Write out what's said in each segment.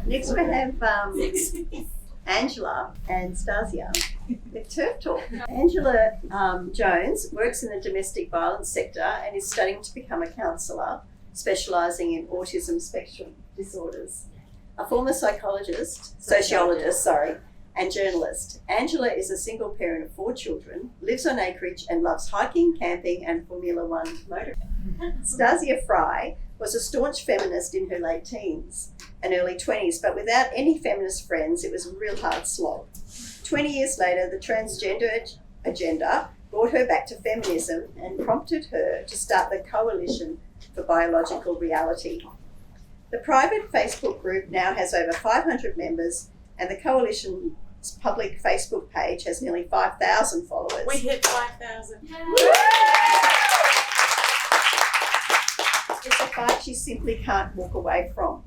Next we have Angela and Stassja with TERF Talk. Angela Jones works in the domestic violence sector and is studying to become a counsellor specialising in autism spectrum disorders. A former sociologist, and journalist, Angela is a single parent of 4 children, lives on acreage and loves hiking, camping and Formula One motoring. Stassja Frei was a staunch feminist in her late teens and early 20s, but without any feminist friends, it was a real hard slog. 20 years later, the transgender agenda brought her back to feminism and prompted her to start the Coalition for Biological Reality. The private Facebook group now has over 500 members, and the Coalition's public Facebook page has nearly 5,000 followers. We hit 5,000. It's a fight she simply can't walk away from.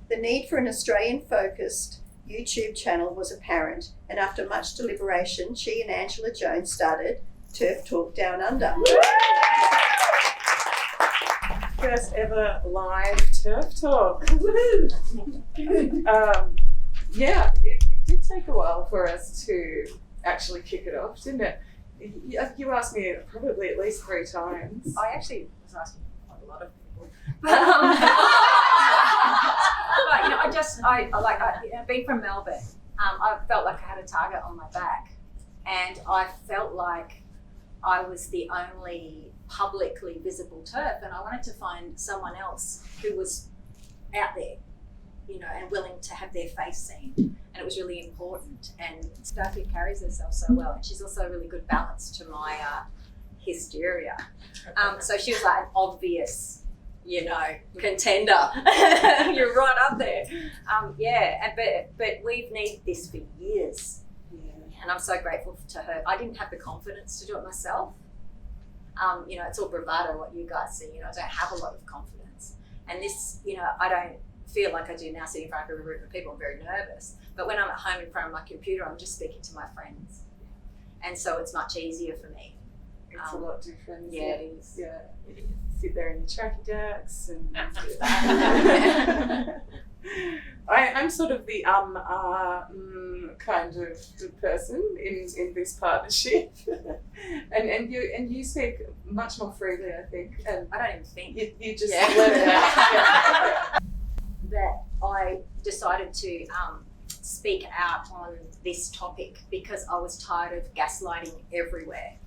The need for an Australian-focused YouTube channel was apparent, and after much deliberation, she and Angela Jones started TERF Talk Down Under. First ever live TERF Talk. It did take a while for us to actually kick it off, didn't it? You asked me probably at least 3 times. I actually was asking quite a lot of people. But being from Melbourne, I felt like I had a target on my back, and I felt like I was the only publicly visible TERF, and I wanted to find someone else who was out there, and willing to have their face seen, and it was really important. And Stassja carries herself so well, and she's also a really good balance to my hysteria. So she was like an obvious, contender. You're right up there. But we've needed this for years, and I'm so grateful to her. I didn't have the confidence to do it myself. It's all bravado what you guys see. I don't have a lot of confidence, and this, I don't feel like I do now sitting in front of a group of people. I'm very nervous, but when I'm at home in front of my computer, I'm just speaking to my friends, and so it's much easier for me. It's a lot different. Yeah, it is. Yeah, you sit there in your tracky jacks and I'm sort of the kind of person in this partnership, and you speak much more freely, I think. And I don't even think. You just let it out. That I decided to speak out on this topic because I was tired of gaslighting everywhere.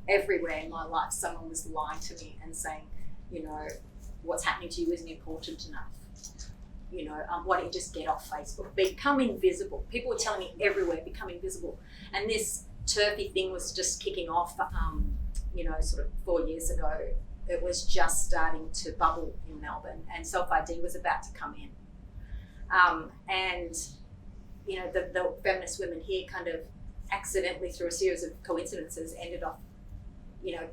Everywhere in my life, someone was lying to me and saying, what's happening to you isn't important enough. Why don't you just get off Facebook? Become invisible. People were telling me everywhere, become invisible. And this TERFy thing was just kicking off, sort of 4 years ago. It was just starting to bubble in Melbourne, and self-ID was about to come in. The feminist women here kind of accidentally, through a series of coincidences, ended up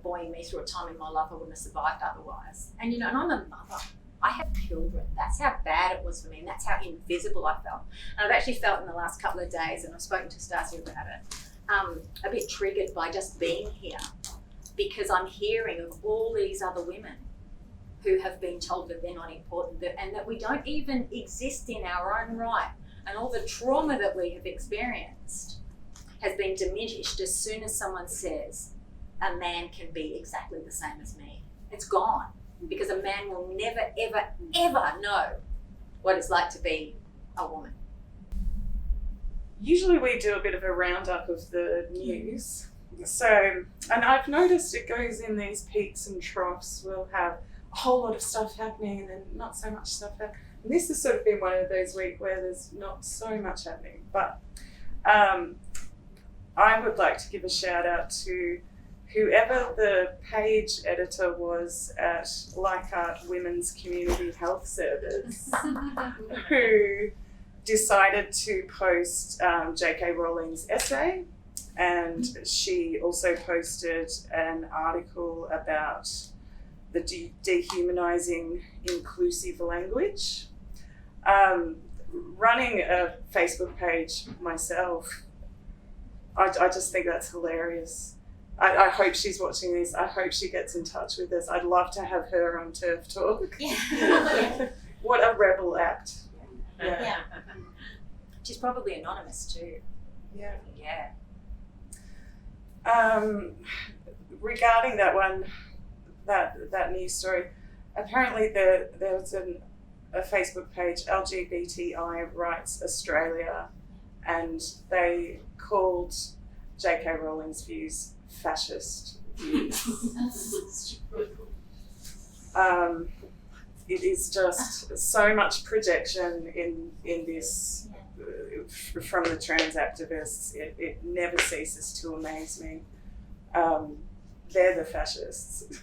buoying me through a time in my life I wouldn't have survived otherwise. And and I'm a mother. I have children. That's how bad it was for me, and that's how invisible I felt. And I've actually felt in the last couple of days, and I've spoken to Stassja about it, a bit triggered by just being here, because I'm hearing of all these other women who have been told that they're not important, and that we don't even exist in our own right, and all the trauma that we have experienced has been diminished as soon as someone says a man can be exactly the same as me. It's gone, because a man will never, ever, ever know what it's like to be a woman. Usually we do a bit of a roundup of the news. So, and I've noticed it goes in these peaks and troughs. We'll have a whole lot of stuff happening and then not so much stuff happening. And this has sort of been one of those weeks where there's not so much happening. But I would like to give a shout out to whoever the page editor was at Leichhardt Women's Community Health Service, who decided to post J.K. Rowling's essay, and she also posted an article about the dehumanizing inclusive language. Running a Facebook page myself, I just think that's hilarious. I hope she's watching this. I hope she gets in touch with us. I'd love to have her on TERF Talk. Yeah. What a rebel act. Yeah. She's probably anonymous too. Yeah. Yeah. Regarding that one, that news story, apparently there was a Facebook page, LGBTI Rights Australia, and they called J.K. Rowling's views fascist views. It is just so much projection in this from the trans activists. It never ceases to amaze me. They're the fascists.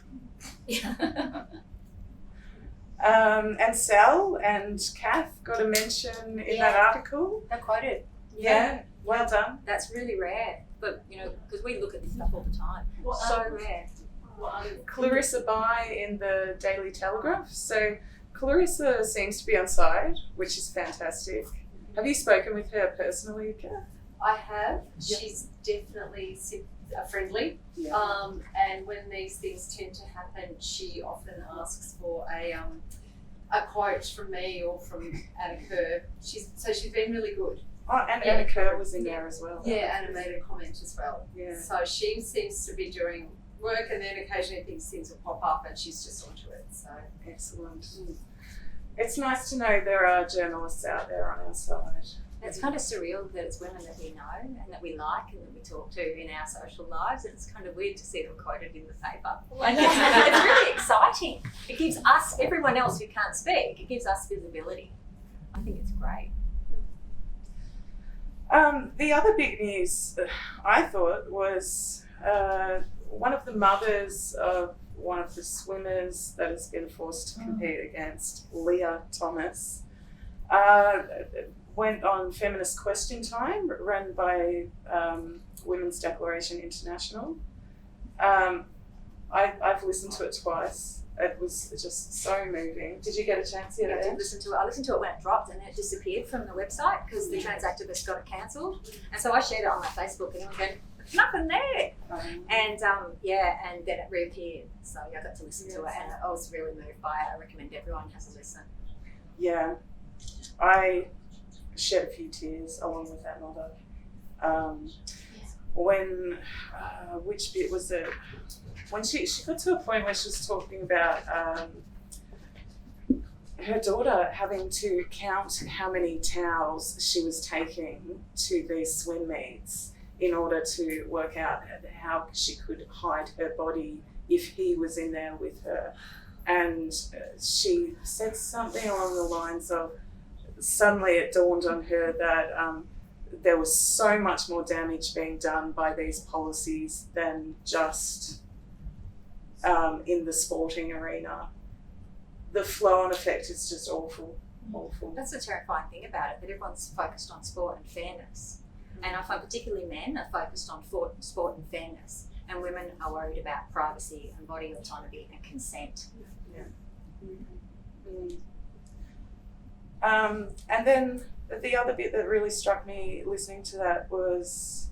And Sal and Kath got a mention in that article. They're quoted. Yeah, well done. That's really rare. But, you know, because we look at this stuff all the time. Rare. Clarissa Bai in the Daily Telegraph. So Clarissa seems to be on side, which is fantastic. Have you spoken with her personally, Kath? I have. She's definitely friendly. Yeah. And when these things tend to happen, she often asks for a quote from me or from Anna Kerr. She's been really good. Oh, and Anna Kerr was in there as well. Yeah, Anna made a comment as well. Yeah. So she seems to be doing work, and then occasionally things will pop up, and she's just onto it. So Excellent. It's nice to know there are journalists out there on our side. It's kind of surreal that it's women that we know and that we like and that we talk to in our social lives, and it's kind of weird to see them quoted in the paper. Like, it's really exciting. It gives us, everyone else who can't speak, it gives us visibility. I think it's great. The other big news I thought was one of the mothers of one of the swimmers that has been forced to compete against, Leah Thomas, went on Feminist Question Time, run by Women's Declaration International. I've listened to it twice. It was just so moving. Did you get a chance yet? I did listen to it. I listened to it when it dropped, and then it disappeared from the website because the trans activists got it cancelled. And so I shared it on my Facebook, and everyone went, "There's nothing there." And and then it reappeared. So I got to listen to it, and I was really moved by it. I recommend everyone has a listen. Yeah, I shed a few tears along with that mother. When, which bit was it? When she got to a point where she was talking about her daughter having to count how many towels she was taking to these swim meets in order to work out how she could hide her body if he was in there with her. And she said something along the lines of, suddenly it dawned on her that there was so much more damage being done by these policies than just in the sporting arena. The flow-on effect is just awful. That's the terrifying thing about it, that everyone's focused on sport and fairness. And I find particularly men are focused on sport and fairness, and women are worried about privacy and body autonomy and consent. Yeah. And then the other bit that really struck me listening to that was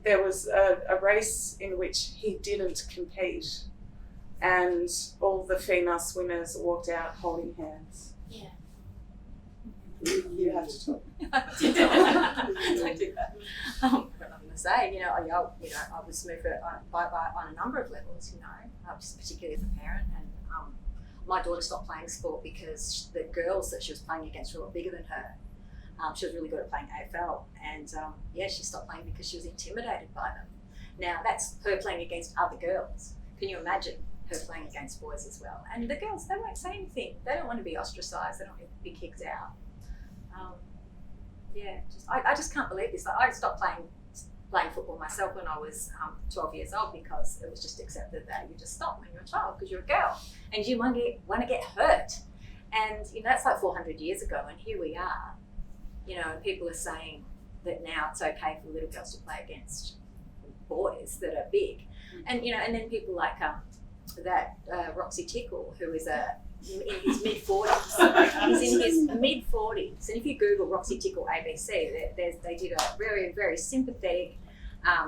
there was a race in which he didn't compete, and all the female swimmers walked out holding hands. Yeah. You have to talk. I do that. What I'm going to say, I was moved on a number of levels, particularly as a parent, and my daughter stopped playing sport because the girls that she was playing against were a lot bigger than her. She was really good at playing AFL, and she stopped playing because she was intimidated by them. Now that's her playing against other girls. Can you imagine her playing against boys as well? And the girls, they won't say anything. They don't want to be ostracised. They don't want to be kicked out. I just can't believe this. Like, I stopped playing football myself when I was 12 years old because it was just accepted that you just stop when you're a child because you're a girl and you want to get hurt. And that's like 400 years ago, and here we are. People are saying that now it's okay for little girls to play against boys that are big, and and then people like Roxy Tickle, who is in his mid-40s. He's in his mid-40s, and if you Google Roxy Tickle ABC, they did a very, very sympathetic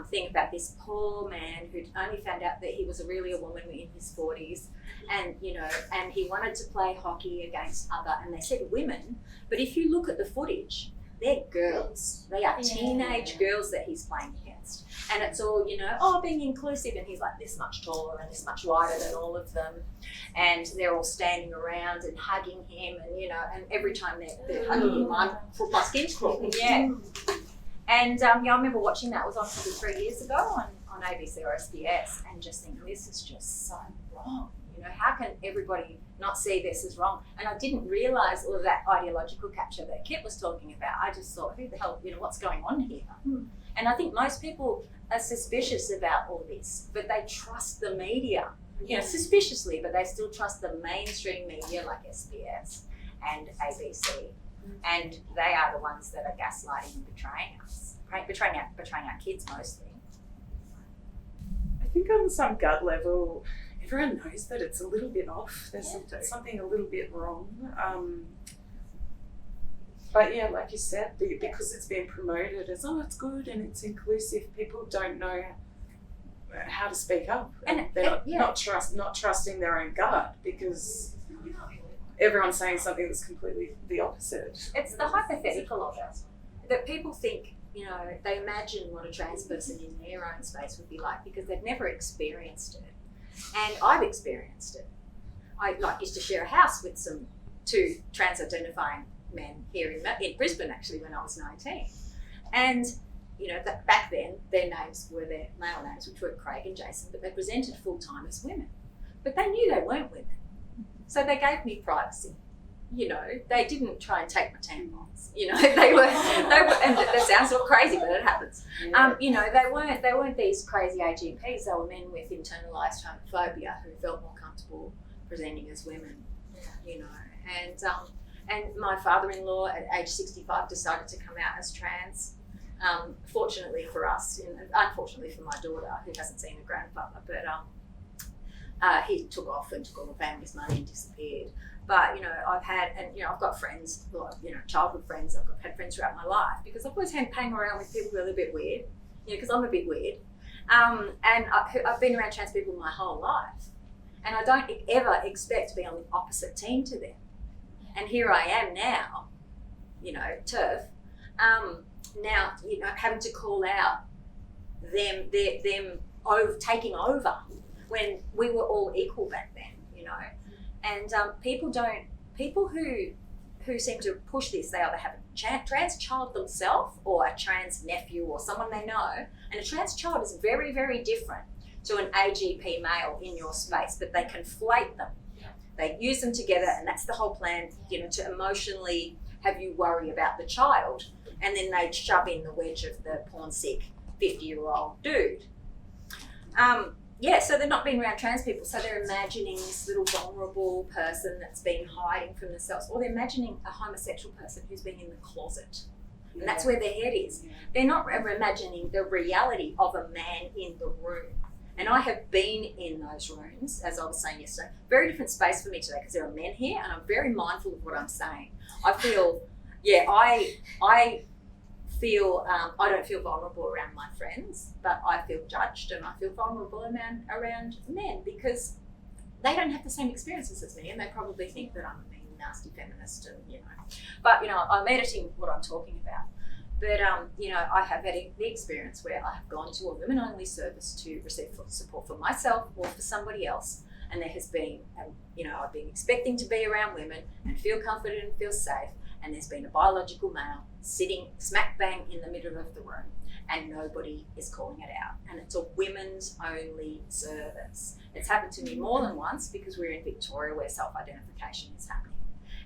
thing about this poor man who only found out that he was really a woman in his 40s, and he wanted to play hockey against and they said women, but if you look at the footage, they're girls. They are teenage girls that he's playing against. And it's all, being inclusive, and he's like this much taller and this much wider than all of them. And they're all standing around and hugging him, and and every time they're hugging him, my skin's crawling. Yeah. And I remember watching that. It was on probably 3 years ago on ABC or SBS, and just thinking, this is just so wrong. How can everybody not see this as wrong? And I didn't realise all of that ideological capture that Kit was talking about. I just thought, who the hell, what's going on here? And I think most people are suspicious about all this, but they trust the media, suspiciously, but they still trust the mainstream media like SBS and ABC. And they are the ones that are gaslighting and betraying us, betraying our kids mostly. I think on some gut level, everyone knows that it's a little bit off. There's something a little bit wrong. But yeah, like you said, because it's been promoted as, it's good and it's inclusive, people don't know how to speak up. And they're not trusting their own gut, because everyone's saying something that's completely the opposite. It's the hypothetical of it. That people think, they imagine what a trans person in their own space would be like, because they've never experienced it. And I've experienced it. I used to share a house with two trans-identifying men here in Brisbane, actually, when I was 19. And, that back then, their names were their male names, which were Craig and Jason, but they presented full-time as women. But they knew they weren't women. So they gave me privacy. They didn't try and take my tampons. They were, and that sounds all crazy, but it happens. They weren't these crazy AGPs. They were men with internalized homophobia who felt more comfortable presenting as women. And my father-in-law at age 65 decided to come out as trans. Fortunately for us, and unfortunately for my daughter, who hasn't seen her grandfather, but he took off and took all the family's money and disappeared. But, I've got friends, childhood friends, I've had friends throughout my life, because I've always hang around with people who are a little bit weird, because I'm a bit weird. And I've been around trans people my whole life. And I don't ever expect to be on the opposite team to them. And here I am now, TERF, now, having to call out them taking over when we were all equal back then, And people who seem to push this, they either have a trans child themselves or a trans nephew or someone they know. And a trans child is very, very different to an AGP male in your space, but they conflate them. They use them together, and that's the whole plan, to emotionally have you worry about the child. And then they shove in the wedge of the porn sick 50-year-old dude. So they're not being around trans people, so they're imagining this little vulnerable person that's been hiding from themselves, or they're imagining a homosexual person who's been in the closet. And that's where their head is. They're not ever imagining the reality of a man in the room. And I have been in those rooms, as I was saying yesterday. Very different space for me today, because there are men here, and I'm very mindful of what I'm saying. I feel, I don't feel vulnerable around my friends, but I feel judged, and I feel vulnerable around men, because they don't have the same experiences as me, and they probably think that I'm a mean, nasty feminist, and But I'm editing what I'm talking about. But I have had the experience where I have gone to a women-only service to receive support for myself or for somebody else, and there has been, I've been expecting to be around women and feel confident and feel safe. And there's been a biological male sitting smack bang in the middle of the room, and nobody is calling it out. And it's a women's only service. It's happened to me more than once, because we're in Victoria where self-identification is happening.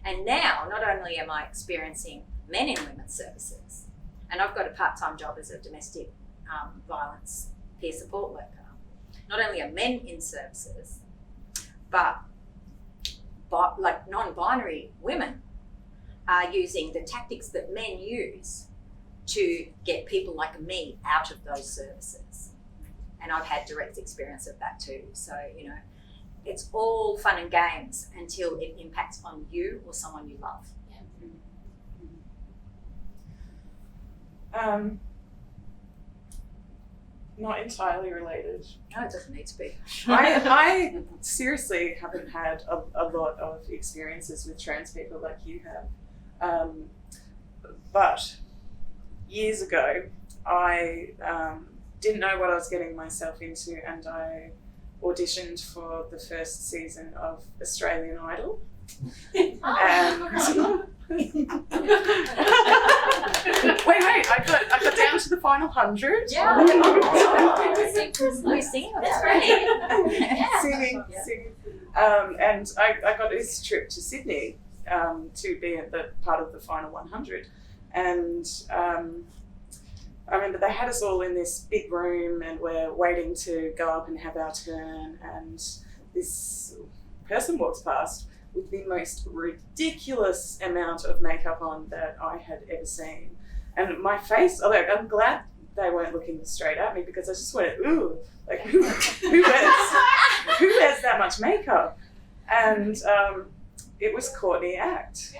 And now, not only am I experiencing men in women's services, and I've got a part-time job as a domestic violence peer support worker, not only are men in services, but like non-binary women are using the tactics that men use to get people like me out of those services. And I've had direct experience of that too. So, it's all fun and games until it impacts on you or someone you love. Not entirely related. No, it doesn't need to be. I seriously haven't had a lot of experiences with trans people like you have. But years ago, I didn't know what I was getting myself into, and I auditioned for the first season of Australian Idol. And wait, I got down to the final 100. Yeah. We sing. That's great. Yeah. Singing. And I got this trip to Sydney to be at the part of the final 100. And I remember they had us all in this big room and we're waiting to go up and have our turn, and this person walks past with the most ridiculous amount of makeup on that I had ever seen. And my face, I'm glad they weren't looking straight at me, because I just went, ooh, like who wears that much makeup? And it was Courtney Act. So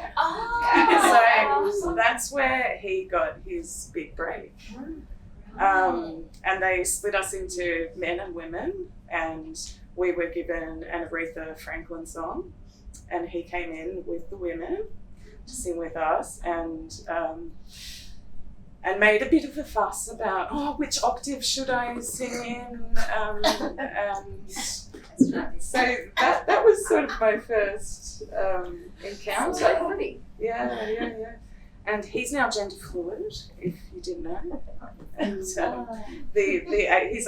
that's where he got his big break. And they split us into men and women, and we were given an Aretha Franklin song, and he came in with the women to sing with us, and made a bit of a fuss about, which octave should I sing in, and so that was sort of my first encounter. Yeah. And he's now gender fluid, if you didn't know. And he's on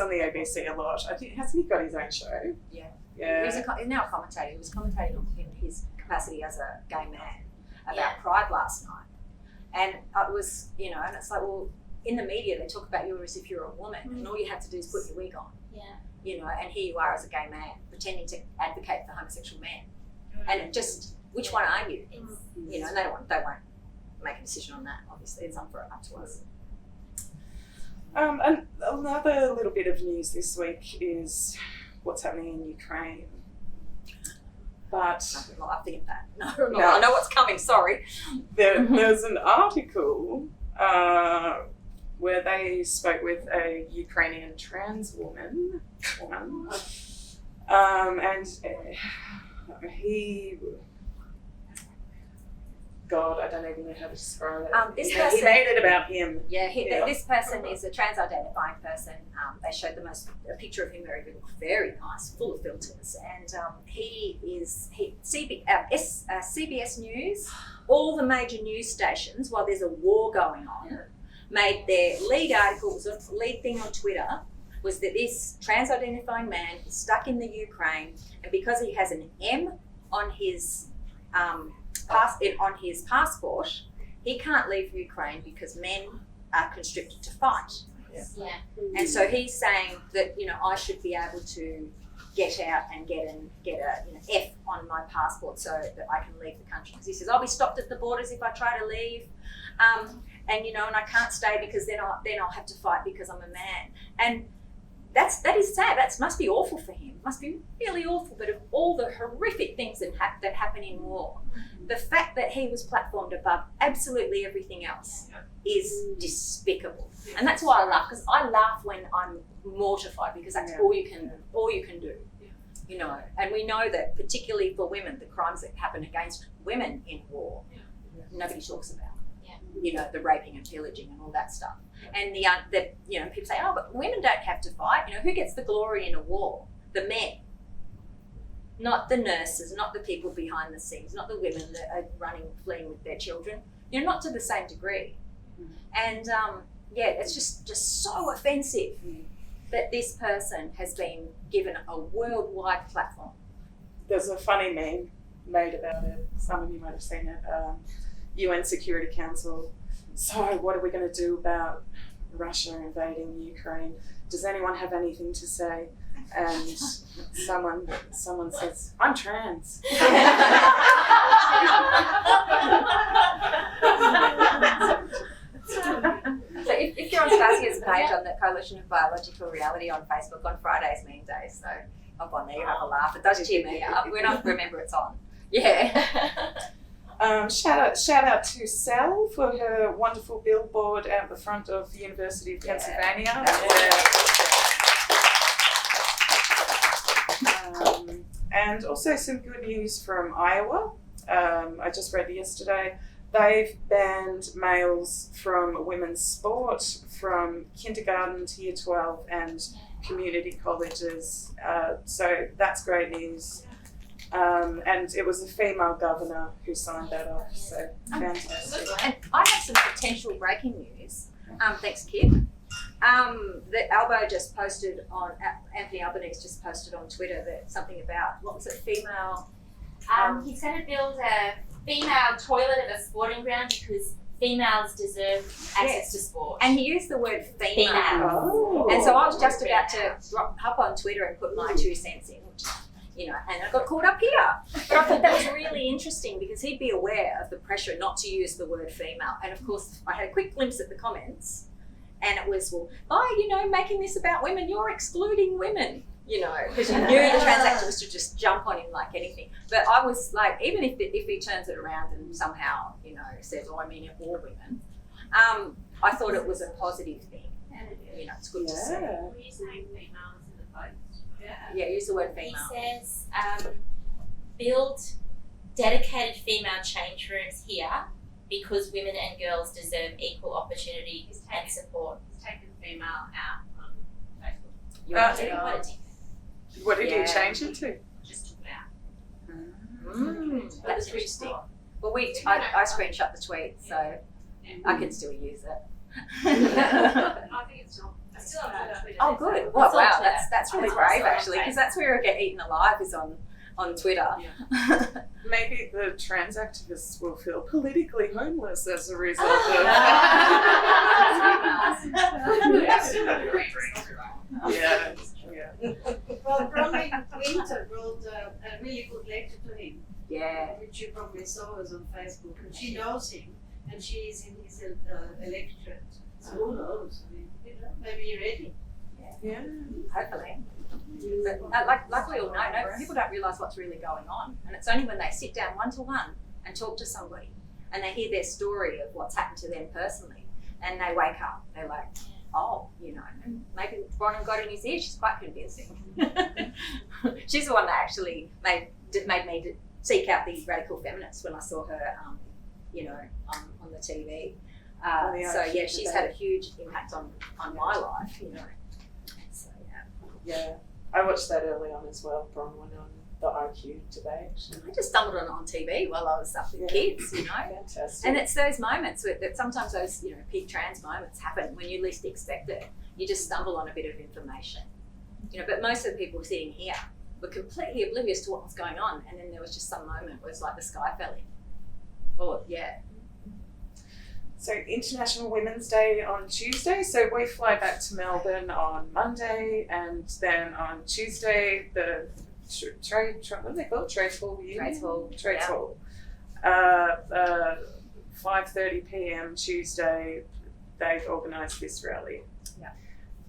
the ABC a lot. I think, hasn't he got his own show? Yeah. Yeah. He's now a commentator. He was commentating in his capacity as a gay man about Pride last night. And it was, and it's like, well, in the media they talk about you as if you're a woman, and all you have to do is put your wig on. Yeah. And here you are as a gay man pretending to advocate for homosexual men. And it just, which one are you? And they won't make a decision on that. Obviously, it's up to us. And another little bit of news this week is what's happening in Ukraine. But nothing laughing at that. No, I know what's coming. Sorry. There's an article where they spoke with a Ukrainian trans woman, and he. God, I don't even know how to describe it. He made it about him. Yeah, this person is a trans-identifying person. They showed a picture of him very nice, full of filters, and CBS News, all the major news stations, while there's a war going on, made their lead article, was a lead thing on Twitter, was that this trans-identifying man is stuck in the Ukraine, and because he has an M on his on his passport, he can't leave Ukraine because men are conscripted to fight. Yeah. And so he's saying that I should be able to get out and get a F on my passport so that I can leave the country. Because he says I'll be stopped at the borders if I try to leave, and I can't stay because then I'll have to fight because I'm a man. And that is sad. That must be awful for him. It must be really awful. But of all the horrific things that happen in war, the fact that he was platformed above absolutely everything else is despicable. And that's why I laugh, because I laugh when I'm mortified, because that's all you can do. And we know that particularly for women, the crimes that happen against women in war, nobody talks about. The raping and pillaging and all that stuff. And the people say, but women don't have to fight. Who gets the glory in a war? The men. Not the nurses, not the people behind the scenes, not the women that are fleeing with their children. Not to the same degree. And it's just so offensive that this person has been given a worldwide platform. There's a funny meme made about it. Some of you might have seen it. UN Security Council. So what are we going to do about Russia invading Ukraine? Does anyone have anything to say? And someone says, I'm trans. So if you're on Stassja's page on the Coalition of Biological Reality on Facebook on Fridays, meme days, so hop on there, you have a laugh. It does cheer me up when I remember it's on. Yeah. Shout out to Sal for her wonderful billboard at the front of the University of Pennsylvania. And also some good news from Iowa. I just read yesterday they've banned males from women's sport, from kindergarten to year 12 and community colleges. So that's great news. And it was a female governor who signed that off, so fantastic. And I have some potential breaking news. Thanks, Kit. That Albo just posted on, Anthony Albanese just posted on Twitter that something about, what was it, female? He's going to build a female toilet at a sporting ground because females deserve access to sport. And he used the word female. Oh. And so I was just about to hop on Twitter and put my 2 cents in, which, you know, and I got caught up here. But I thought that was really interesting because he'd be aware of the pressure not to use the word female. And of course, I had a quick glimpse at the comments and it was, well, you know, making this about women, you're excluding women. You know, because you knew the transactionists would just jump on him like anything. But I was like, even if he turns it around and somehow, you know, says, I mean all women, I thought it was a positive thing. You know, it's good to see. Were you saying females in the post? Yeah, use the word female. He says, build dedicated female change rooms here because women and girls deserve equal opportunity and support. He's taken female out on Facebook. You Uh, want to- What did Yeah. he change it to? Just took it out. That's interesting. Well, I screenshot the tweet, so I can still use it. I think it's still. I still have it on Twitter. Oh, good. Well, It's on wow, Twitter. that's really It's brave also on actually, because that's where I get eaten alive is on Twitter. Maybe the trans activists will feel politically homeless as a result of Yeah. Well, Bronwyn Winter wrote a really good letter to him, Yeah. which you probably saw us on Facebook, and she knows him, and she is in his electorate. So who knows? I mean, you know, maybe you're ready. Yeah. Hopefully. But like we all know, people don't realise what's really going on. And it's only when they sit down one-to-one and talk to somebody and they hear their story of what's happened to them personally and they wake up, they're like, oh, you know, and maybe Bronwyn got in his ear, she's quite convincing. She's the one that actually made me seek out the radical feminists when I saw her, you know, on the TV. So yeah, she's had a huge impact on my life, you know. So Yeah. I watched that early on as well, Bronwyn on the IQ debate. I just stumbled on TV while I was up with kids, you know. Fantastic. And it's those moments that sometimes those, you know, pig trans moments happen when you least expect it. You just stumble on a bit of information, you know. But most of the people sitting here were completely oblivious to what was going on, and then there was just some moment where it's like the sky fell in. Oh yeah. So International Women's Day on Tuesday. So we fly back to Melbourne on Monday, and then on Tuesday the what do they call it? Trades Hall Union? Trades Hall. 5:30 p.m. Tuesday, they've organised this rally. Yeah.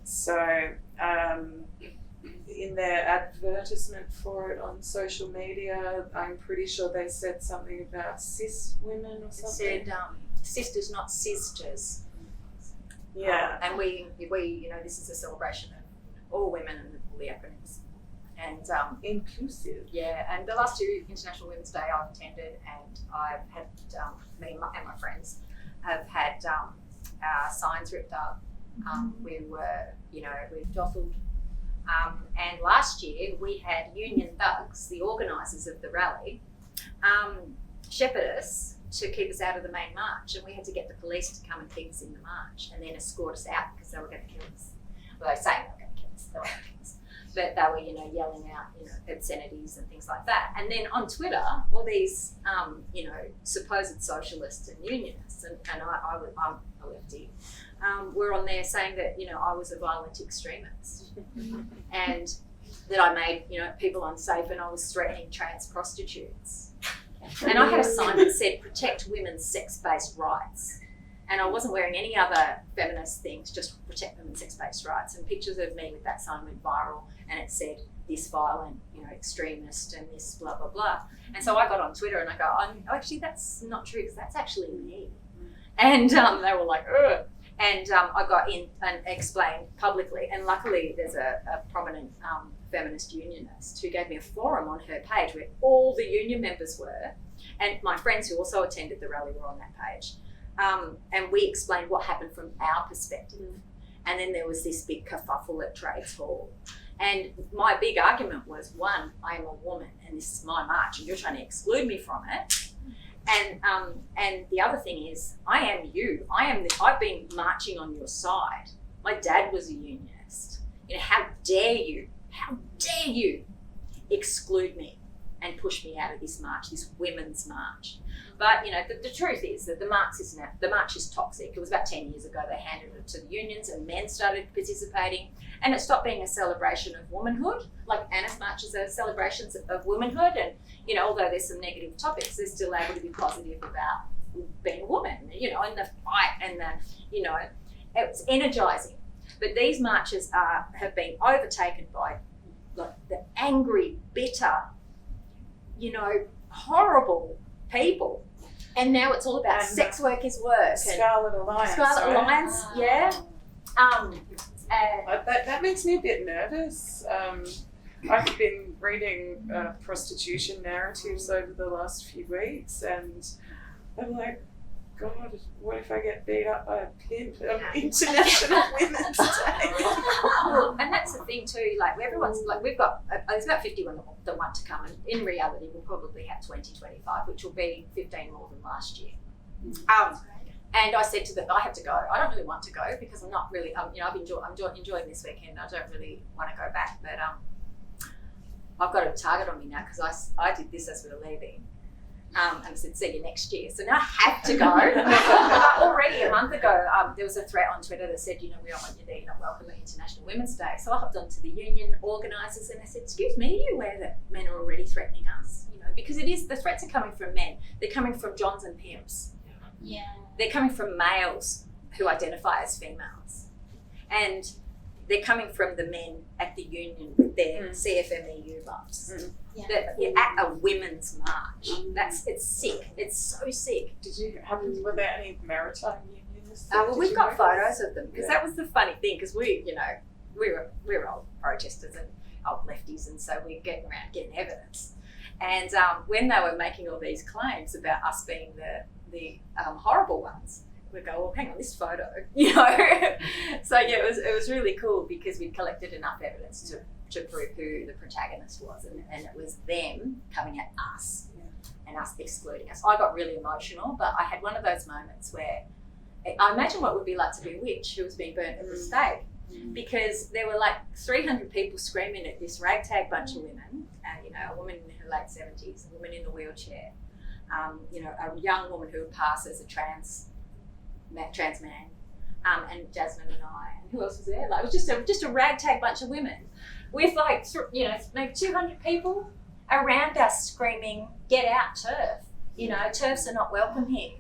So in their advertisement for it on social media, I'm pretty sure they said something about cis women or It something. said sisters, not sisters. Yeah. And we, you know, this is a celebration of all women and all the acronyms. And Inclusive. yeah, and the last 2 International Women's Day I've attended, and I've had me and my friends have had our signs ripped up. We were, you know, we jostled. And last year we had Union Thugs, the organisers of the rally, shepherd us to keep us out of the main march, and we had to get the police to come and keep us in the march and then escort us out because they were going to kill us. Well, they were saying they were going to kill us, they weren't going to kill us. But they were, you know, yelling out, you know, obscenities and things like that. And then on Twitter, all these, you know, supposed socialists and unionists, and I'm a lefty, were on there saying that, you know, I was a violent extremist and that I made, you know, people unsafe and I was threatening trans prostitutes. And I had a sign that said, protect women's sex-based rights. And I wasn't wearing any other feminist things, just protect women's sex-based rights. And pictures of me with that sign went viral, and it said, this violent, you know, extremist and this blah, blah, blah. And so I got on Twitter and I go, oh, actually, that's not true, because that's actually me. And they were like, ugh. And I got in and explained publicly, and luckily there's a prominent feminist unionist who gave me a forum on her page where all the union members were, And my friends who also attended the rally were on that page. And we explained what happened from our perspective. And then there was this big kerfuffle at Trades Hall. And my big argument was, one, I am a woman and this is my march and you're trying to exclude me from it. And the other thing is, I am you. I've been marching on your side. My dad was a unionist. You know, how dare you exclude me and push me out of this march, this women's march. But, you know, the truth is that the march is toxic. It was about 10 years ago they handed it to the unions and men started participating, and it stopped being a celebration of womanhood. Like Anna's marches are celebrations of womanhood, and, you know, although there's some negative topics, they're still able to be positive about being a woman, you know, and the fight and the, you know, it's energising. But these marches have been overtaken by like the angry, bitter, you know, horrible people. And now it's all about And sex work is work. Scarlet Alliance. Scarlet right? Alliance, yeah. That makes me a bit nervous. I've been reading prostitution narratives over the last few weeks, and I'm like, God, what if I get beat up by a pimp on International Women's Day? Well, and that's the thing too, like everyone's, like we've got, there's about 51 that want to come, and in reality we'll probably have 20, 25, which will be 15 more than last year. And I said to them, I have to go. I don't really want to go because I'm not really, you know, I'm enjoying this weekend. I don't really want to go back, but I've got a target on me now because I did this as we were leaving. And I said, see you next year. So now I have to go. Already a month ago, there was a threat on Twitter that said, you know, we don't want you there, you're not welcome at International Women's Day. So I hopped onto the union organisers and I said, excuse me, are you aware that men are already threatening us? You know, because the threats are coming from men. They're coming from Johns and pimps. Yeah. They're coming from males who identify as females. And they're coming from the men at the union with their CFMEU buffs. Yeah. That you're at a women's march. It's sick. It's so sick. Were there any maritime unions? Well, we've got photos of them because that was the funny thing, because we were old protesters and old lefties, and so we're getting around getting evidence. And when they were making all these claims about us being the horrible ones, we go, well, hang on, this photo, you know. So yeah, it was really cool because we'd collected enough evidence to prove who the protagonist was, and it was them coming at us and us excluding us. I got really emotional, but I had one of those moments where I imagine what it would be like to be a witch who was being burnt at the stake, because there were like 300 people screaming at this ragtag bunch of women, you know, a woman in her late 70s, a woman in a wheelchair, you know, a young woman who would pass as a trans man, and Jasmine and I, and who else was there? Like, it was just a ragtag bunch of women with, like, you know, maybe 200 people around us screaming, "Get out, TERF!" You know, TERFs are not welcome here,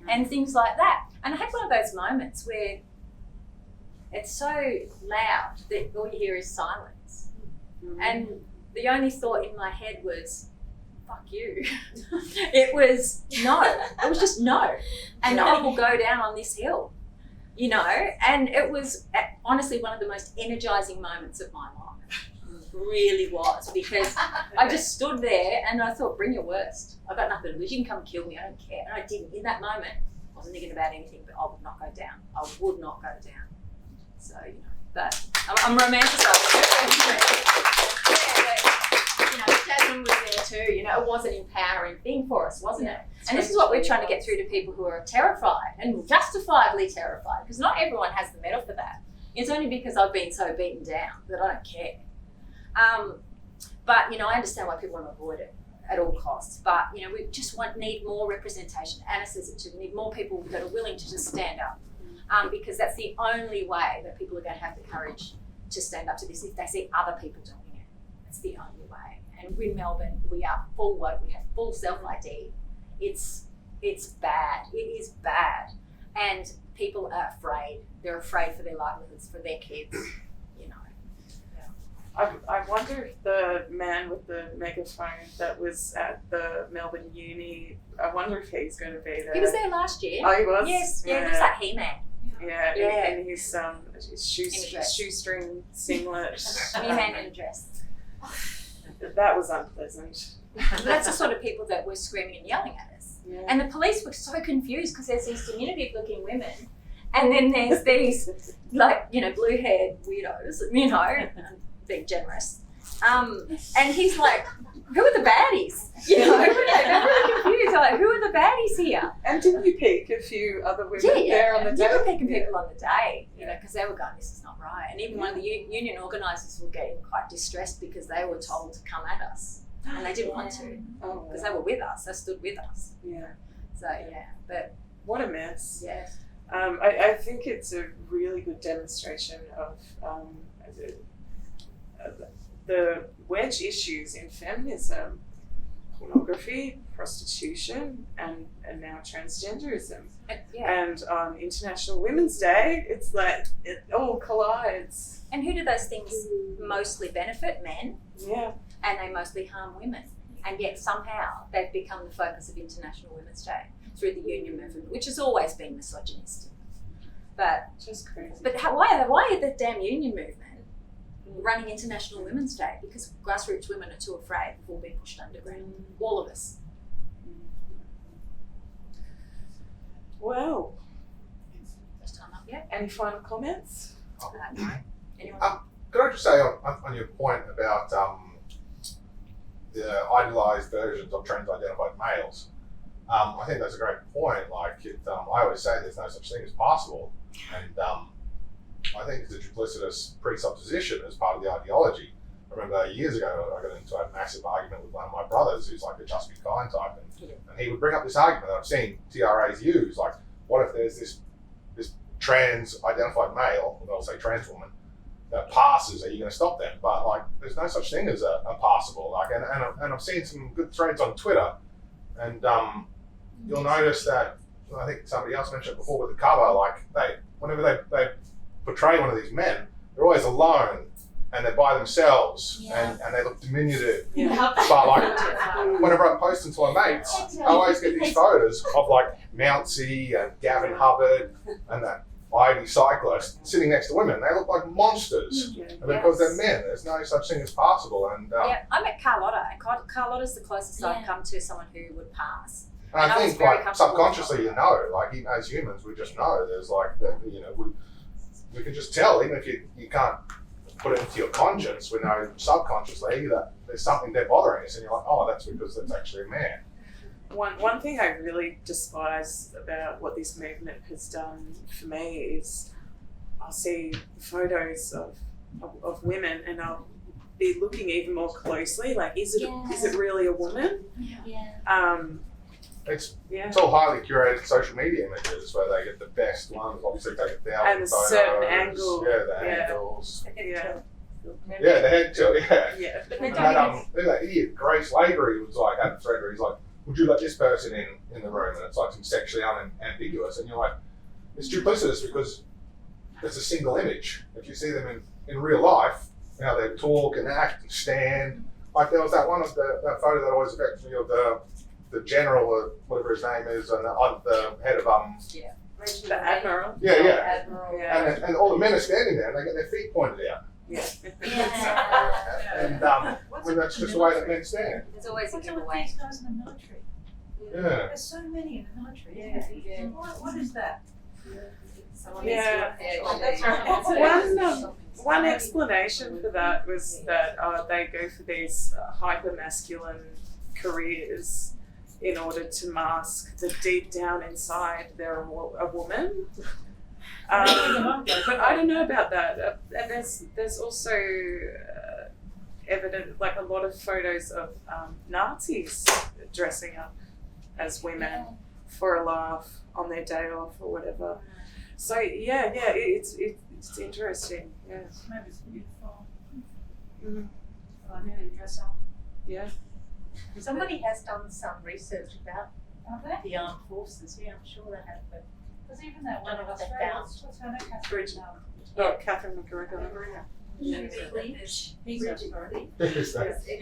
and things like that. And I had one of those moments where it's so loud that all you hear is silence, and the only thought in my head was, fuck you. It was no. It was just no. And I will go down on this hill, you know. And it was honestly one of the most energising moments of my life. It really was, because I just stood there and I thought, bring your worst. I've got nothing to lose. You can come kill me. I don't care. And I didn't. In that moment, I wasn't thinking about anything, but I would not go down. I would not go down. So, you know, but I'm romanticising. You know, Jasmine was there too. You know, it was an empowering thing for us, wasn't it? And this is what we're trying to get through to people who are terrified, and justifiably terrified, because not everyone has the mettle for that. It's only because I've been so beaten down that I don't care. But, you know, I understand why people want to avoid it at all costs. But, you know, we just need more representation. Anna says it too. We need more people that are willing to just stand up, because that's the only way that people are going to have the courage to stand up to this if they see other people doing it. That's the only way. And in Melbourne, we are full woke. We have full self-ID. It's bad. It is bad. And people are afraid. They're afraid for their livelihoods, for their kids, you know. I wonder if the man with the megaphone that was at the Melbourne Uni, I wonder if he's going to be there. He was there last year. Oh, he was? Yes, yeah, he looks like He-Man. Yeah, in his dress. shoestring singlet. He-Man in a dress. That was unpleasant. That's the sort of people that were screaming and yelling at us. Yeah. And the police were so confused because there's these diminutive-looking women, and then there's these, like, you know, blue-haired weirdos, you know, being generous. And he's like, who are the baddies? You know, they're really confused. They're like, who are the baddies here? And didn't you pick a few other women Yeah, there on the day? You were picking people on the day, you know, because they were going, this is not right. And even one of the union organisers were getting quite distressed because they were told to come at us. And they didn't want to, because they were with us. They stood with us. Yeah. So, yeah, but What a mess. yeah. I think it's a really good demonstration of the wedge issues in feminism, pornography, prostitution, and now transgenderism. Yeah. And on International Women's Day, it's like it all collides. And who do those things mostly benefit? Men. Yeah. And they mostly harm women. And yet somehow they've become the focus of International Women's Day through the union movement, which has always been misogynistic. But Just crazy. why are the damn union movement running International Women's Day? Because grassroots women are too afraid of all being pushed underground. All of us. Well, First time up yet? any final comments? No. Anyone? Could I just say on your point about the idealised versions of trans-identified males, I think that's a great point. Like, I always say there's no such thing as possible, and I think it's a duplicitous presupposition as part of the ideology. I remember years ago I got into a massive argument with one of my brothers who's like a just be kind type, and he would bring up this argument that I've seen TRAs use, like, what if there's this trans-identified male, or I'll say trans woman, that passes, are you going to stop them? But like, there's no such thing as a passable. Like, and I've seen some good threads on Twitter, and you'll notice that, I think somebody else mentioned it before with the cover, like whenever they portray one of these men, they're always alone and they're by themselves, and they look diminutive. Yeah. But like, whenever I post them to my mates, I always get these photos of like Mountsy and Gavin Hubbard and that Ivy cyclist sitting next to women. They look like monsters. And because they're men, there's no such thing as passable. And Yeah, I met Carlotta, and Carlotta's the closest I've come to someone who would pass. And I think, like, subconsciously, you know, like, as humans, we just know there's like, you know, we can just tell, even if you can't put it into your conscience, we know subconsciously that there's something there bothering us, and you're like, oh, that's because that's actually a man. One thing I really despise about what this movement has done for me is I'll see photos of women and I'll be looking even more closely, like, is it really a woman? It's all highly curated social media images where they get the best ones, obviously take 1,000 and a photos. certain angle. Angles. Yeah. The head tilt, Yeah. But they And don't that idiot Grace Lavery was like, had a thread where he's like, would you let this person in the room? And it's like some sexually unambiguous, and you're like, it's duplicitous because it's a single image. If you see them in real life, you know, they talk and act and stand. Like, there was that one of that photo that always affects me of the general, or whatever his name is, and the head of The Admiral. Admiral. Yeah. and all the men are standing there and they get their feet pointed out. Yeah. And when that's just the way that men stand. There's always a What's up with giveaway. these guys in the military? Yeah. There's so many in the military. Yeah. What is that? Someone Yeah. needs to One explanation for that was that they go for these hyper masculine careers in order to mask that deep down inside they're a woman. But I don't know about that. And there's also evident, like, a lot of photos of Nazis dressing up as women for a laugh on their day off or whatever. So it's interesting. Yeah. Maybe it's beautiful. Mhm. I nearly dress up. Yeah. Somebody has done some research about Are they? the armed forces. Yeah, I'm sure they have. But Because even that one Don't in know what they Australia, found. what's her name? Bridget. No. Oh, Catherine McGregor. It's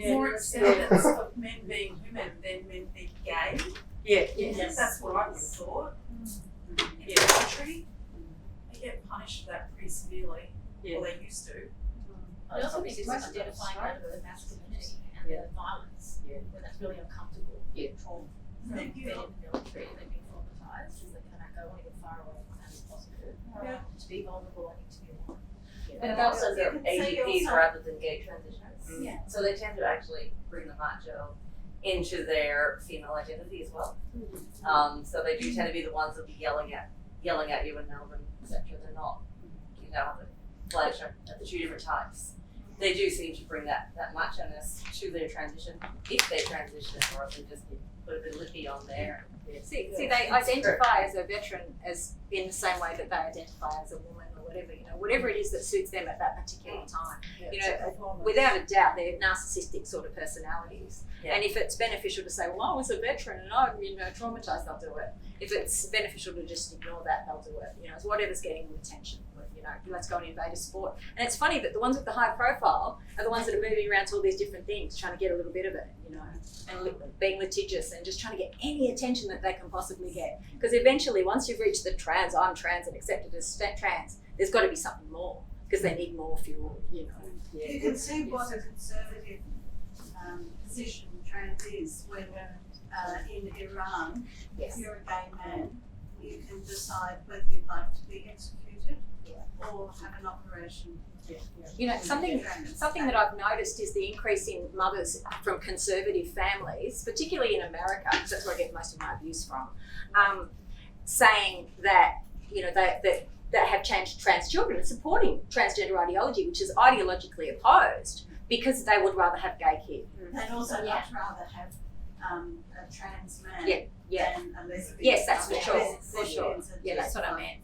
more acceptance of men being women than men being gay. Yeah. yes, That's what I would have thought. In the country, they get punished for that pretty severely. Yeah. Well, they used to. I also think it's identifying under the masculinity and the violence. when it's really uncomfortable, trauma from Thank being you. in the military and they've been traumatised, is they kind of go, I want to get far away from that as possible. Yeah. To be vulnerable, I need to be alone. And also You they're can say ADPs also- rather than gay transitions. Yeah. So they tend to actually bring the macho into their female identity as well. So they do tend to be the ones that be yelling at you in Melbourne, etc. They're not, the pleasure at the two different types. They do seem to bring that macho-ness to their transition, if they transition, or if they just put a bit of lippy on there. See, they identify as a veteran as in the same way that they identify as a woman or whatever, whatever it is that suits them at that particular time. Without a doubt, they're narcissistic sort of personalities. Yeah. And if it's beneficial to say, well, I was a veteran and I'm, traumatized, they'll do it. If it's beneficial to just ignore that, they'll do it. It's whatever's getting them attention. Let's go and invade a sport. And it's funny that the ones with the high profile are the ones that are moving around to all these different things, trying to get a little bit of it, and being litigious and just trying to get any attention that they can possibly get. Because eventually, once you've reached the I'm trans and accepted as trans, there's got to be something more because they need more fuel, You can see what a conservative position trans is when in Iran, if you're a gay man, you can decide whether you'd like to be executed or have an operation. Something that I've noticed is the increase in mothers from conservative families, particularly in America, because that's where I get most of my abuse from, saying that that have changed trans children and supporting transgender ideology, which is ideologically opposed, because they would rather have gay kids. They'd also much rather have a trans man than a lesbian. Yes, that's for sure. Lesbians are Yeah, that's just what I fine. meant.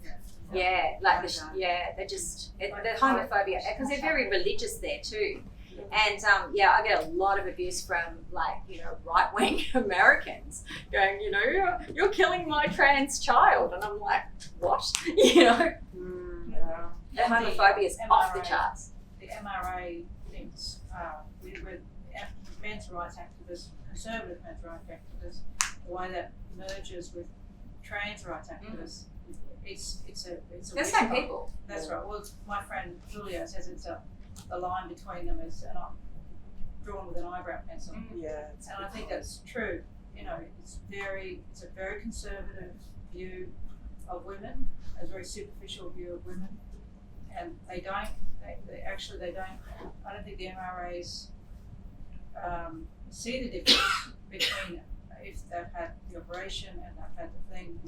Yeah, they're just the homophobia, because they're very religious there too. And I get a lot of abuse from right-wing Americans going, you're killing my trans child, and I'm like, what? Yeah. The homophobia is off the charts. The MRA thinks with men's rights activists, conservative men's rights activists, the way that merges with trans rights activists, it's a They're the same people. That's right. Well, my friend Julia says it's the line between them is drawn with an eyebrow pencil. Yeah. And I think that's true. It's a very conservative view of women, a very superficial view of women, and they don't. I don't think the MRAs see the difference between if they've had the operation and they've had the thing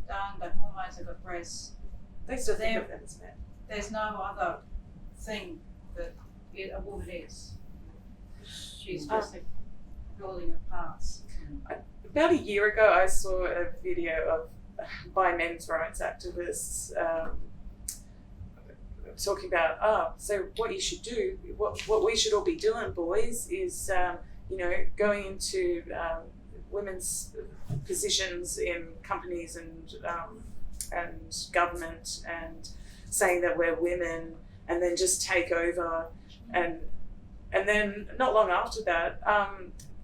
done, the hormones, they've got breasts. They still think of them as men. There's no other thing that a woman is. She's just a building of parts. About a year ago, I saw a video by men's rights activists talking about, so what you should do, what we should all be doing, boys, is going into women's positions in companies and government, and saying that we're women, and then just take over, and then not long after that,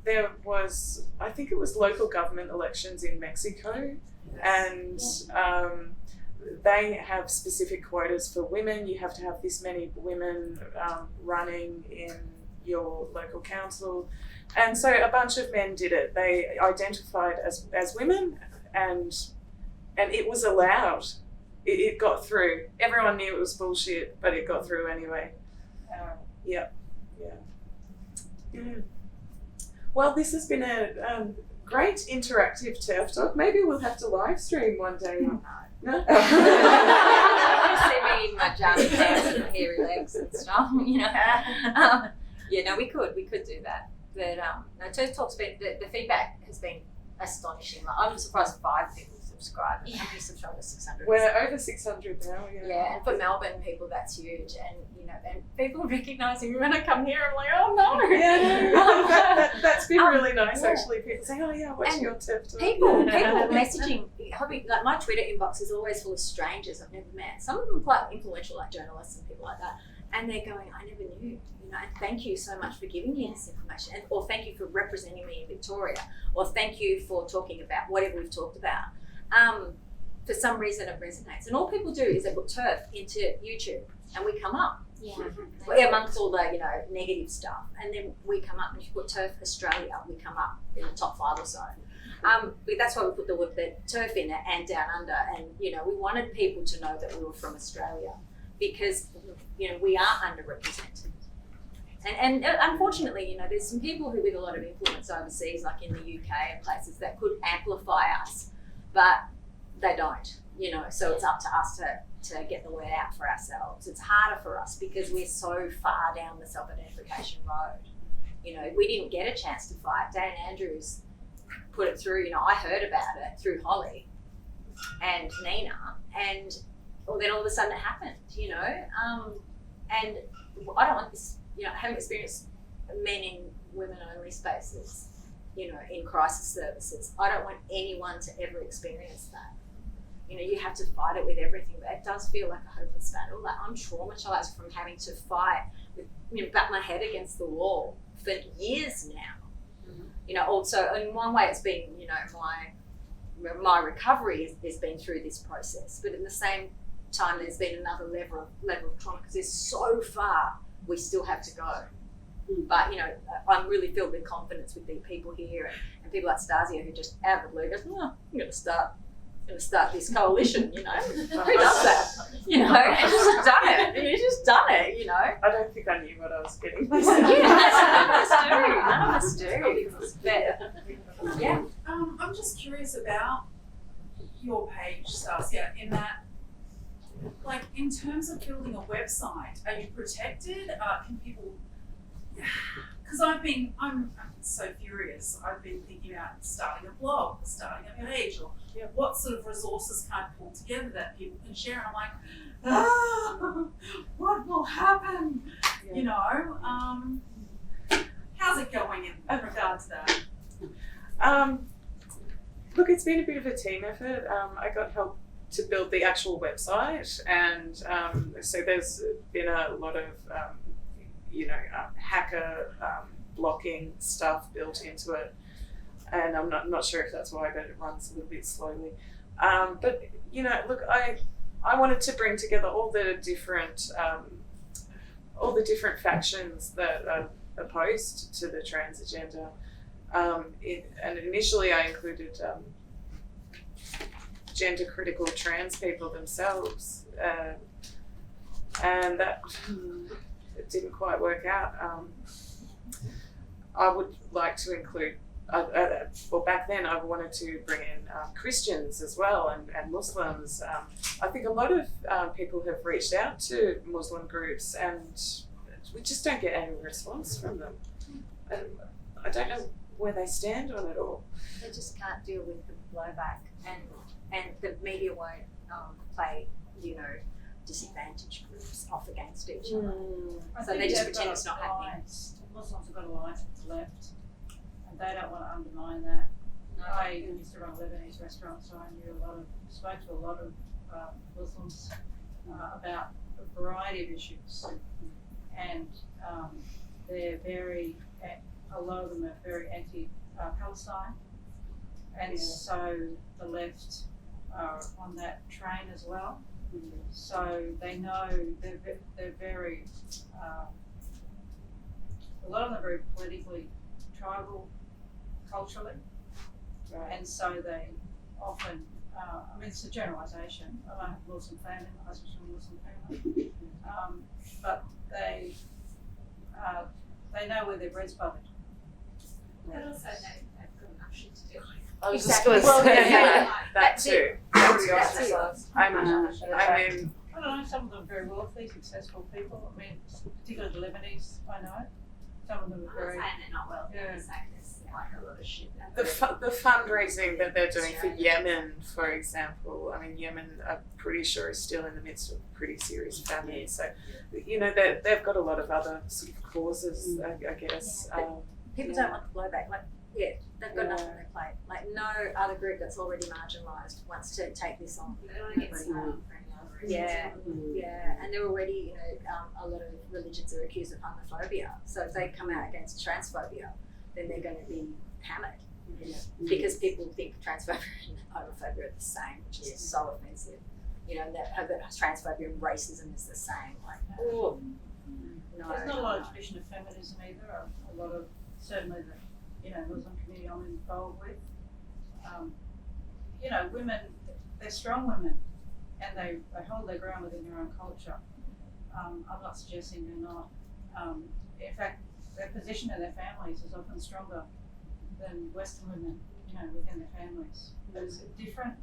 there was, I think it was local government elections in Mexico, and they have specific quotas for women. You have to have this many women running in your local council. And so a bunch of men did it. They identified as women, and it was allowed. It got through. Everyone knew it was bullshit, but it got through anyway. Yeah. Well, this has been a great interactive TERF talk. Maybe we'll have to live stream one day. No? See me in my jammy pants and hairy legs and stuff, we could do that. But TERF Talk's been, the feedback has been astonishing. I'm surprised 5 people subscribe. How many subscribers? 600. We're over 600 now. Yeah, and for Melbourne people, that's huge. And and people recognizing me when I come here, I'm like, oh no. Yeah, that's been really nice actually. People say, oh yeah, what's your TERF Talk? People messaging, like my Twitter inbox is always full of strangers I've never met. Some of them quite influential, like journalists and people like that. And they're going, I never knew, and thank you so much for giving me this information, or thank you for representing me in Victoria, or thank you for talking about whatever we've talked about. for some reason it resonates. And all people do is they put TERF into YouTube and we come up. Yeah. Amongst all the, negative stuff. And then we come up, and if you put TERF Australia, we come up in the top 5 or so. But that's why we put the TERF in it and Down Under. And, we wanted people to know that we were from Australia because, we are underrepresented. And unfortunately, there's some people who with a lot of influence overseas, like in the UK and places, that could amplify us, but they don't, so it's up to us to get the word out for ourselves. It's harder for us because we're so far down the self-identification road. We didn't get a chance to fight. Dan Andrews put it through, I heard about it through Holly and Nina, and then all of a sudden it happened, and I don't want this, I haven't experienced men in women-only spaces, in crisis services. I don't want anyone to ever experience that. You have to fight it with everything, but it does feel like a hopeless battle. Like I'm traumatized from having to fight with, bat my head against the wall for years now. Also in one way it's been, my recovery has been through this process, but at the same time there's been another level of trauma because there's so far we still have to go. But I'm really filled with confidence with the people here and people like Stassja who just out of the blue goes, I'm going to start this coalition, who does that, and she's just done it, I don't think I knew what I was getting. None of us do. But, yeah. I'm just curious about your page, Stassja, in that, like, in terms of building a website, are you protected? Can people, because I'm so furious. I've been thinking about starting a blog, starting a page, or what sort of resources can I pull together that people can share? And I'm like, what will happen? How's it going in regard to that? Look, it's been a bit of a team effort. I got help to build the actual website, and so there's been a lot of hacker blocking stuff built into it, and I'm not sure if that's why, but it runs a little bit slowly. But look, I wanted to bring together all the different factions that are opposed to the trans agenda. And initially I included gender critical trans people themselves, and that it didn't quite work out. I would like to include, well, back then I wanted to bring in Christians as well and Muslims. I think a lot of people have reached out to Muslim groups and we just don't get any response from them. And I don't know where they stand on it all. They just can't deal with the blowback, and the media won't play, disadvantaged groups off against each other. So they just pretend it's not happening. Muslims have got a alliance with the left, and they don't want to undermine that. I used to run a Lebanese restaurant, so I spoke to a lot of Muslims about a variety of issues, and a lot of them are very anti-Palestine, and so the left are on that train as well. So they know they're very, a lot of them are very politically tribal, culturally, and so they often, it's a generalisation. I don't have a Muslim family, my husband's from a Muslim family, but they know where their bread's buttered. But also they've got enough shit to do. I was Exactly. just going to say Yeah. that too. That's I mean, I don't know, some of them are very wealthy, successful people. I mean, particularly the Lebanese, I know. Some of them are very. I'm not saying they're not wealthy, I'm saying there's like a lot of shit. the fundraising that they're doing for Yemen, for example. I mean, Yemen, I'm pretty sure is still in the midst of a pretty serious famine. So, they've got a lot of other sort of causes, I guess. People don't want the blowback. They've got nothing on their plate. Like no other group that's already marginalised wants to take this on. They don't want to get smart for any other reason. Yeah, and they're already, a lot of religions are accused of homophobia. So if they come out against transphobia, then they're going to be hammered. because people think transphobia and homophobia are the same, which is so offensive. You know, that transphobia and racism is the same. Like, oh, no. There's not a lot of tradition of feminism either. A lot of, certainly the, Muslim community I'm involved with. Women, they're strong women, and they hold their ground within their own culture. I'm not suggesting they're not. In fact, their position in their families is often stronger than Western women, within their families. But it's a different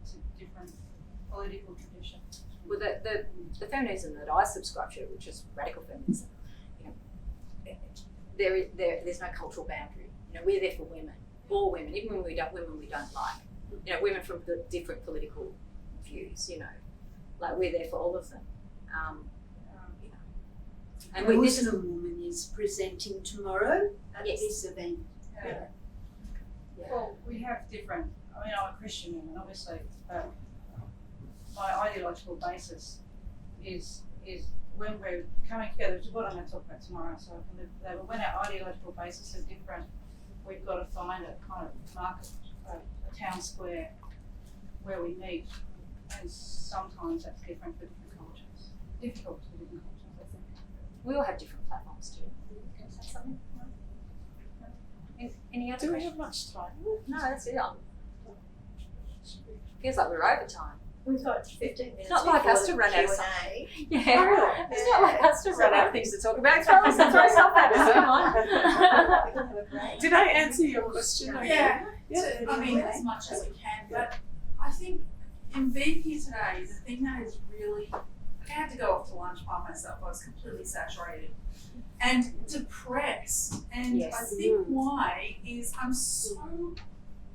political tradition. Well, the feminism that I subscribe to, which is radical feminism, there's no cultural boundary. We're there for women, all women, even when we don't like. Women from the different political views. Like we're there for all of them. And a Muslim woman is presenting tomorrow at this event. Yeah. Well, we have different. I'm a Christian woman, obviously, but my ideological basis is when we're coming together, which is what I'm going to talk about tomorrow. So I can live there. But when our ideological basis is different, we've got to find a kind of market, a town square where we meet, and sometimes that's different for different cultures. Difficult for different cultures, I think. We all have different platforms too. Can I say something? No? Any other Do we questions? have much time? No, that's it. Feels like we're over time. We've got 15 minutes. It's not like us to before run the out of Q&A. Yeah. It's not like us to run out of things to talk about. Throw stuff at us. Come on. We can have a break. Did I answer your question? Yeah. Yeah. I mean, as much as we can, but I think in being here today, the thing that is really, I had to go off to lunch by myself. I was completely saturated and depressed. And I think why is I'm so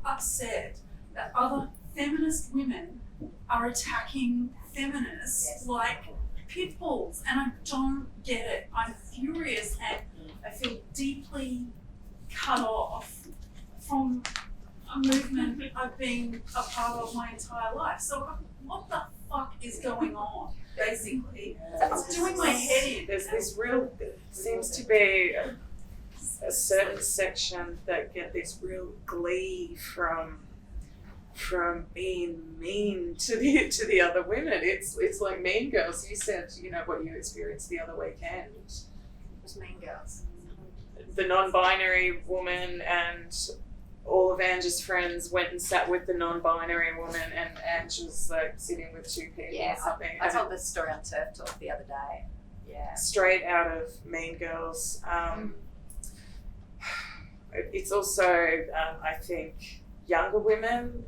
upset that other feminist women are attacking feminists like pit bulls, and I don't get it. I'm furious and I feel deeply cut off from a movement I've been a part of my entire life. So what the fuck is going on, basically? It's doing my head in. There's this seems to be a certain section that get this real glee from being mean to the other women. It's like Mean Girls. You said, what you experienced the other weekend. It was Mean Girls. The non-binary woman and all of Angie's friends went and sat with the non-binary woman, and Ange was like sitting with two people or something. I told this story on TERF Talk the other day. Yeah. Straight out of Mean Girls. It's also, I think, younger women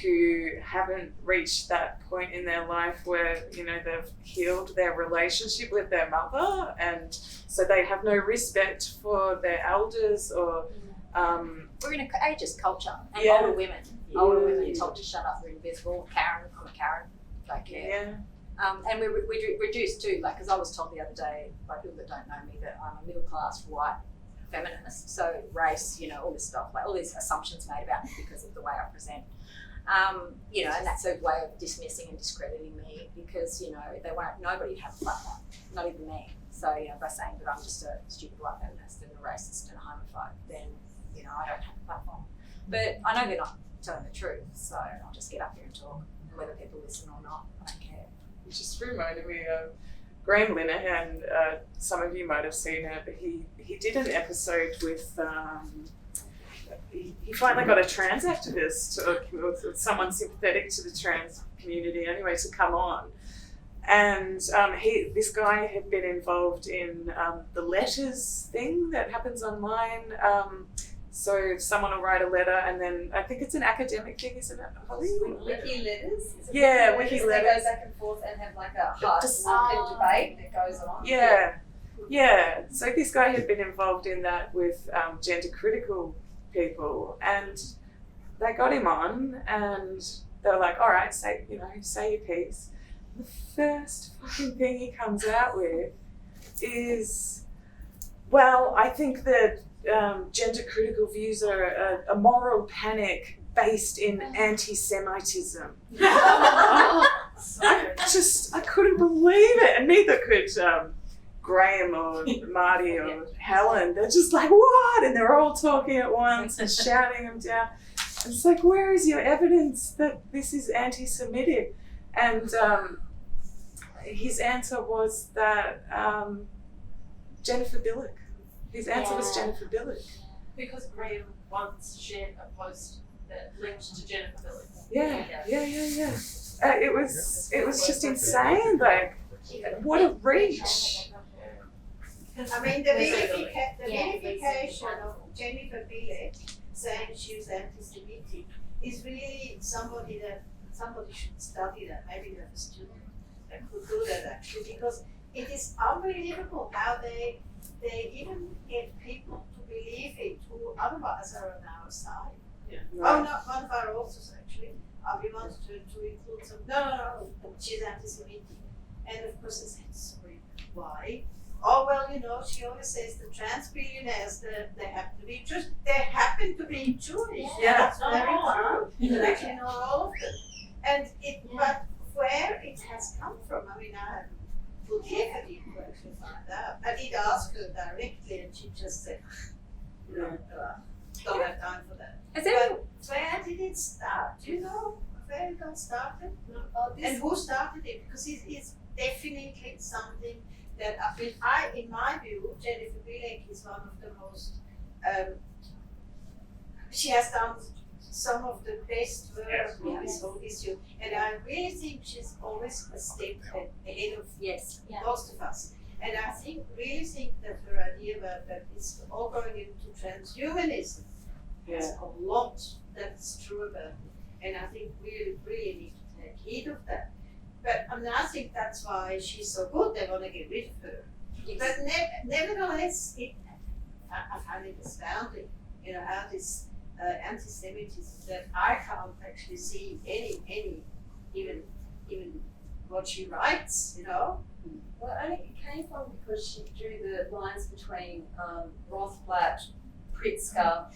who haven't reached that point in their life where, they've healed their relationship with their mother, and so they have no respect for their elders or... we're in an ageist culture, and older women are told to shut up, they're invisible. Karen, I'm a Karen, don't care. And we're reduced too, because I was told the other day by people that don't know me that I'm a middle class white feminist, so race, all this stuff, like all these assumptions made about me because of the way I present. And that's a way of dismissing and discrediting me because, nobody would have a platform, not even me. So, by saying that I'm just a stupid white feminist and a racist and a homophobe, then, I don't have a platform. But I know they're not telling the truth, so I'll just get up here and talk, whether people listen or not, I don't care. It just reminded me of Graham Linehan. Some of you might have seen it, but he did an episode with he finally got a trans activist or someone sympathetic to the trans community anyway to come on, and this guy had been involved in the letters thing that happens online. So someone will write a letter, and then I think it's an academic thing, isn't it, Holly? Wiki letters? Yeah, wiki They letters. go back and forth and have like a hard debate that goes on. Yeah. So this guy had been involved in that with gender critical people, and they got him on, and they were like, all right, say your piece. The first fucking thing he comes out with is, well, I think that gender critical views are a moral panic based in anti-Semitism. I couldn't believe it, and neither could Graham or Marty or Helen, they're just like, what? And they're all talking at once and shouting them down. And it's like, where is your evidence that this is anti-Semitic? And his answer was that Jennifer Billick. His answer was Jennifer Billick. Because Graham once shared a post that linked to Jennifer Billick. Yeah. It was just insane. Like, what a reach. I mean, the vilification of Jennifer Billick saying she was anti-Semitic is really somebody should study that. Maybe they have a student that could do that actually, because it is unbelievable how they even get people to believe it who otherwise are on our side. Yeah. Oh no, one of our authors actually. We wanted to include some. No, she's anti-Semitic, and of course I said, sorry, why? Oh well, she always says the trans billionaires they happen to be Jewish. They happen to be Jewish. Yeah. That's very true. But actually not all of them. And but where it has come from, I mean, I haven't put the effort in to actually find out. I did ask her directly, and she just said, don't have time for that. But where did it start? Do you know where it got started? And who started it? Because it's definitely something that in my view, Jennifer Billick is one of the most. She has done some of the best work on this whole issue, and I really think she's always a step ahead of most of us. And I really think that her idea about that is all going into transhumanism. There's a lot that's true about it, and I think we really need to take heed of that. But I think that's why she's so good. They want to get rid of her. But nevertheless, I find it astounding, how this anti-Semitism that I can't actually see any even what she writes, Well, I think it came from because she drew the lines between Rothblatt, Pritzker,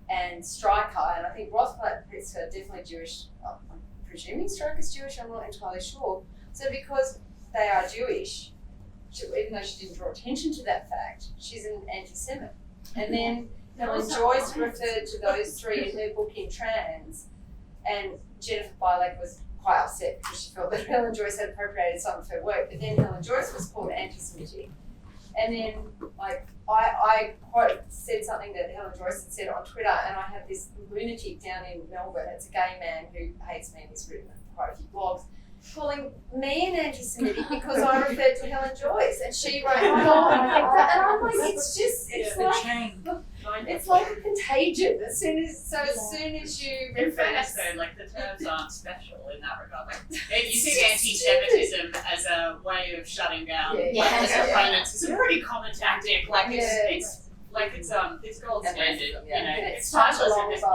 and Stryker, and I think Rothblatt and Pritzker are definitely Jewish. I'm presuming Stryker's Jewish, I'm not entirely sure. So because they are Jewish, even though she didn't draw attention to that fact, she's an anti-Semite. And then Helen Joyce referred to those three in her book in Trans, and Jennifer Billick was quite upset because she felt that Helen Joyce had appropriated some of her work, but then Helen Joyce was called anti-Semitic. And then, I said something that Helen Joyce had said on Twitter, and I have this lunatic down in Melbourne, it's a gay man who hates me and he's written quite a few blogs, calling me an anti-Semitic because I referred to Helen Joyce, and she wrote a blog and I'm like, it's like a contagion. As soon as you in fairness though, like the terms aren't special in that regard. Like you think anti-Semitism as a way of shutting down leftist opponents is a pretty common tactic. Like it's gold standard. It's timeless at this point.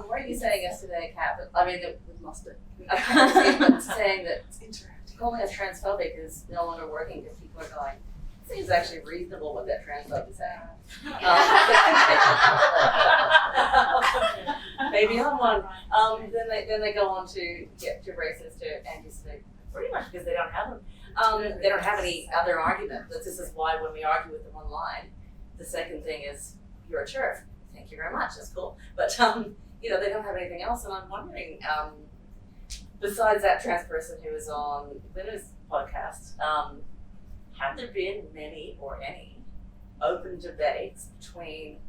What are you saying yesterday, Kat? I mean, we've lost it. Saying that calling us transphobic is no longer working because people are going, it seems actually reasonable what that transphobe is saying. Maybe I'm one. Then they go on to get to racist to anti-Semitic, pretty much because they don't have them. They don't have any other argument. This is why when we argue with them online, the second thing is, you're a TERF. Thank you very much, that's cool. But they don't have anything else, and I'm wondering, besides that trans person who was on Linda's podcast, have there been many or any open debates between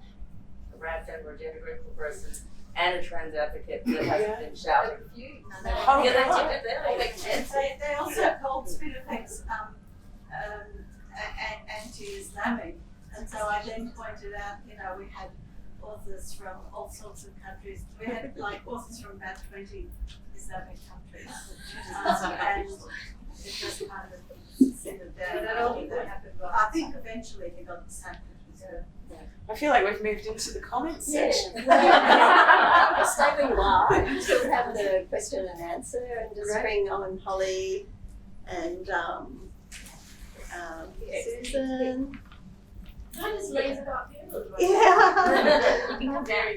a rad femme or gender critical person and a trans advocate that hasn't been shouting? They also called Spinifex anti-Islamic, and so I then pointed out, we had authors from all sorts of countries. We had authors from about 20 Islamic countries, and it just kind of simmered down. I think eventually he got the same. I feel like we've moved into the comments section. Staying live until we have the question and answer, and just bring on Holly and Susan. Can I just laser about you? Yeah. You can come down.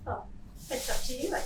Oh, it's up to you, I